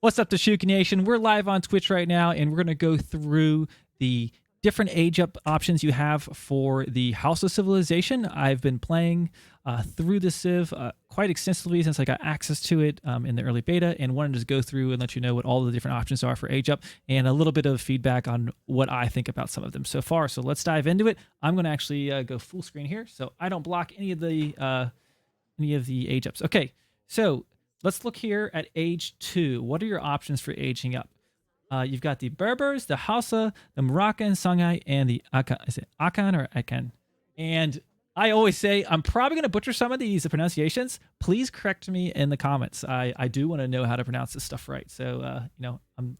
What's up, Tashuki Nation? We're live on Twitch right now, and we're going to go through the different age-up options you have for the Hausa civilization. I've been playing through the civ quite extensively since I got access to it in the early beta, and wanted to go through and let you know what all the different options are for age-up, and a little bit of feedback on what I think about some of them so far. So let's dive into it. I'm going to actually go full screen here, so I don't block any of the age-ups. Okay, so let's look here at age 2. What are your options for aging up? You've got the Berbers, the Hausa, the Moroccan, Songhai, and the Akan. Is it Akan or Akan? And I always say, I'm probably going to butcher some of these pronunciations. Please correct me in the comments. I do want to know how to pronounce this stuff right. So,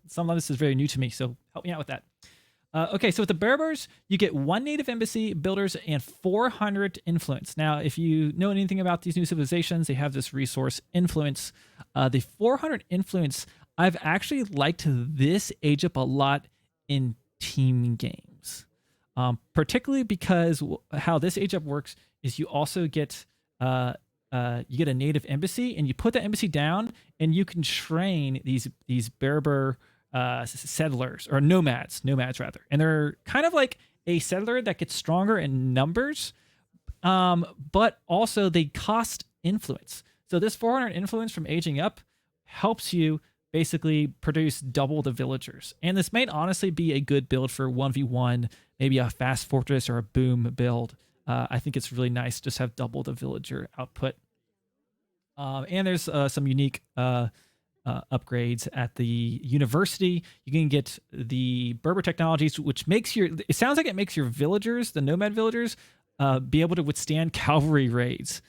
some of this is very new to me, so help me out with that. Okay, so with the Berbers, you get 1 native embassy, builders, and 400 influence. Now, if you know anything about these new civilizations, they have this resource influence. The 400 influence, I've actually liked this age up a lot in team games, particularly because how this age up works is you also get a native embassy, and you put that embassy down, and you can train these Berber settlers, or nomads rather, and they're kind of like a settler that gets stronger in numbers, but also they cost influence. So this 400 influence from aging up helps you basically produce double the villagers, and this might honestly be a good build for 1v1, maybe a fast fortress or a boom build. I think it's really nice to just have double the villager output, and there's some unique upgrades at the university. You can get the Berber technologies, which makes it sounds like it makes your villagers, the nomad villagers, be able to withstand cavalry raids,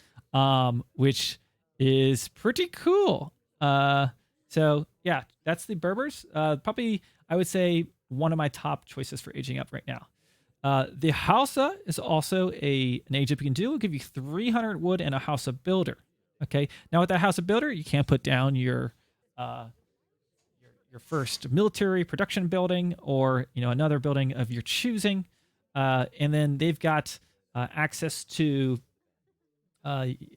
which is pretty cool. So yeah, that's the Berbers. Probably, I would say, one of my top choices for aging up right now. The Hausa is also an age up you can do. It'll give you 300 wood and a Hausa builder. Okay, now with that Hausa builder, you can't put down your first military production building, or another building of your choosing, and then they've got access to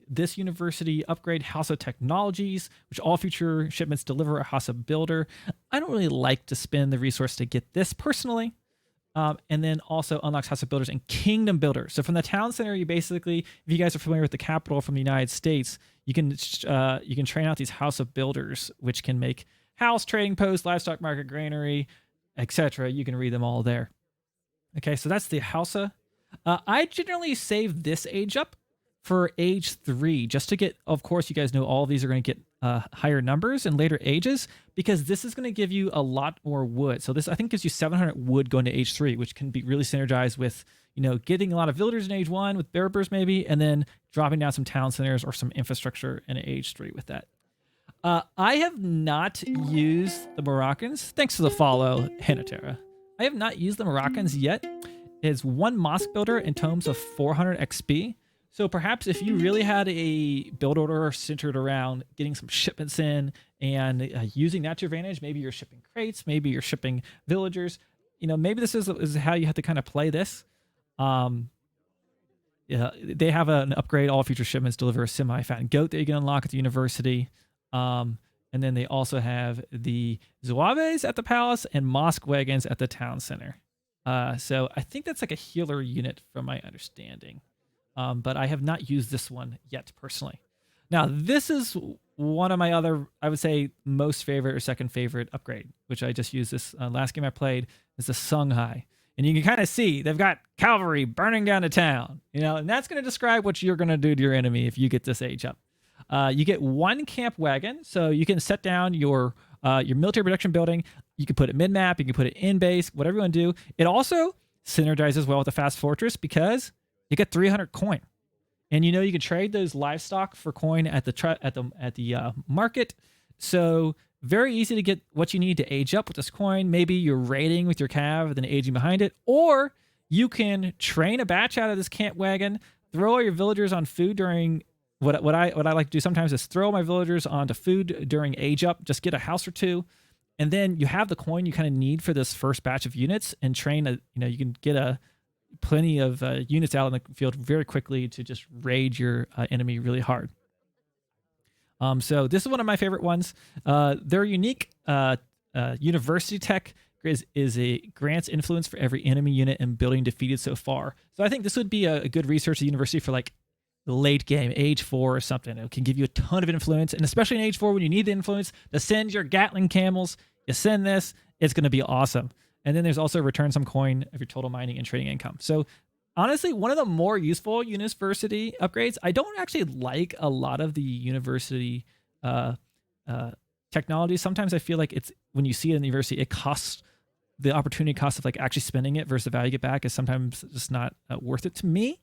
this university upgrade, Hausa technologies, which all future shipments deliver a Hausa builder. I don't really like to spend the resource to get this personally. And then also unlocks Hausa builders and kingdom builders. So from the town center, you basically, if you guys are familiar with the capital from the United States, you can train out these Hausa builders, which can make house, trading post, livestock market, granary, etc. You can read them all there. Okay, so that's the Hausa. I generally save this age up for age 3, just to get, of course, you guys know all of these are going to get higher numbers in later ages, because this is going to give you a lot more wood. So this, I think, gives you 700 wood going to age 3, which can be really synergized with, getting a lot of villagers in age 1 with Berbers maybe, and then dropping down some town centers or some infrastructure in age 3 with that. I have not used the Moroccans. Thanks for the follow, Hanatera. I have not used the Moroccans yet. It's 1 mosque builder and tomes of 400 XP. So perhaps if you really had a build order centered around getting some shipments in and using that to your advantage, maybe you're shipping crates, maybe you're shipping villagers, maybe this is how you have to kind of play this. Yeah, they have an upgrade. All future shipments deliver a semi-fattened goat that you can unlock at the university. And then they also have the Zouaves at the palace and mosque wagons at the town center. So I think that's like a healer unit from my understanding. But I have not used this one yet personally. Now, this is one of my other, I would say, most favorite or second favorite upgrade, which I just used this last game I played, is the Songhai. And you can kind of see they've got cavalry burning down the town, and that's going to describe what you're going to do to your enemy if you get this age up. You get 1 camp wagon, so you can set down your military production building. You can put it mid-map, you can put it in base, whatever you want to do. It also synergizes well with the fast fortress because you get 300 coin, and you can trade those livestock for coin at the market. So very easy to get what you need to age up with this coin. Maybe you're raiding with your cav and then aging behind it, or you can train a batch out of this camp wagon, throw all your villagers on food during what I like to do sometimes is throw my villagers onto food during age up. Just get a house or 2, and then you have the coin you kind of need for this first batch of units, and train you can get plenty of units out in the field very quickly to just raid your enemy really hard. So this is one of my favorite ones. Their unique university tech is a grants influence for every enemy unit and building defeated so far. So I think this would be a good research university for like the late game, age 4 or something. It can give you a ton of influence, and especially in age 4 when you need the influence to send your Gatling camels, you send this, it's going to be awesome. And then there's also return some coin of your total mining and trading income. So honestly, one of the more useful university upgrades. I don't actually like a lot of the university technology. Sometimes I feel like it's when you see it in the university, it costs the opportunity cost of like actually spending it versus the value you get back is sometimes just not worth it to me.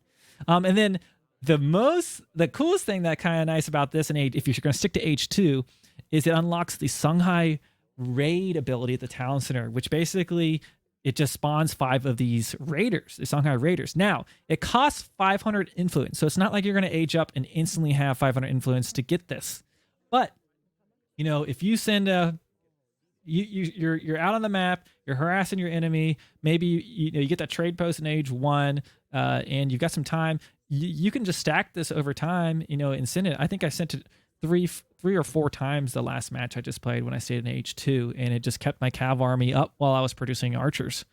And then the coolest thing that kind of nice about this, and if you're going to stick to H2, is it unlocks the Songhai raid ability at the town center, which basically it just spawns 5 of these raiders, the Songhai raiders. Now it costs 500 influence, so it's not like you're going to age up and instantly have 500 influence to get this. But you know, if you send you're out on the map, you're harassing your enemy, maybe you get that trade post in age 1, and you've got some time, you can just stack this over time, and send it. I think I sent it three or 4 times the last match I just played when I stayed in H2, and it just kept my cav army up while I was producing archers.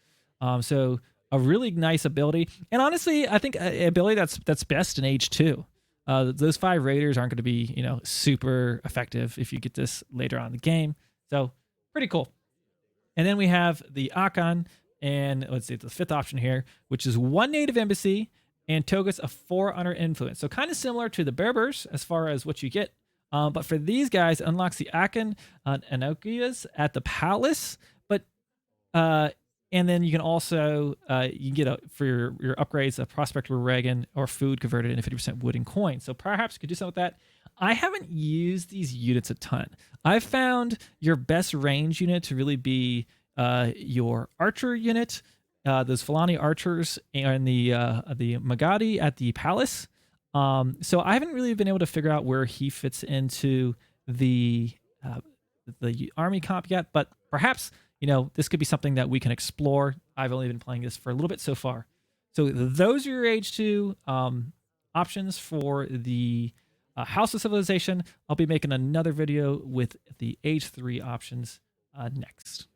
So a really nice ability, and honestly, I think an ability that's best in H2. Those 5 raiders aren't going to be super effective if you get this later on in the game. So pretty cool. And then we have the Akan, and let's see, the 5th option here, which is 1 native embassy and Togus of 4 under influence. So kind of similar to the Berbers as far as what you get. But for these guys, it unlocks the Akan Enochias at the palace. But and then you can also you can get for your upgrades a Prospector Regan or food converted into 50% wood and coin. So perhaps you could do something with that. I haven't used these units a ton. I've found your best range unit to really be your archer unit, those Fulani archers, and the Magadi at the palace. So I haven't really been able to figure out where he fits into the army comp yet, but perhaps this could be something that we can explore. I've only been playing this for a little bit so far. So those are your age 2 options for the House of Civilization. I'll be making another video with the age 3 options next.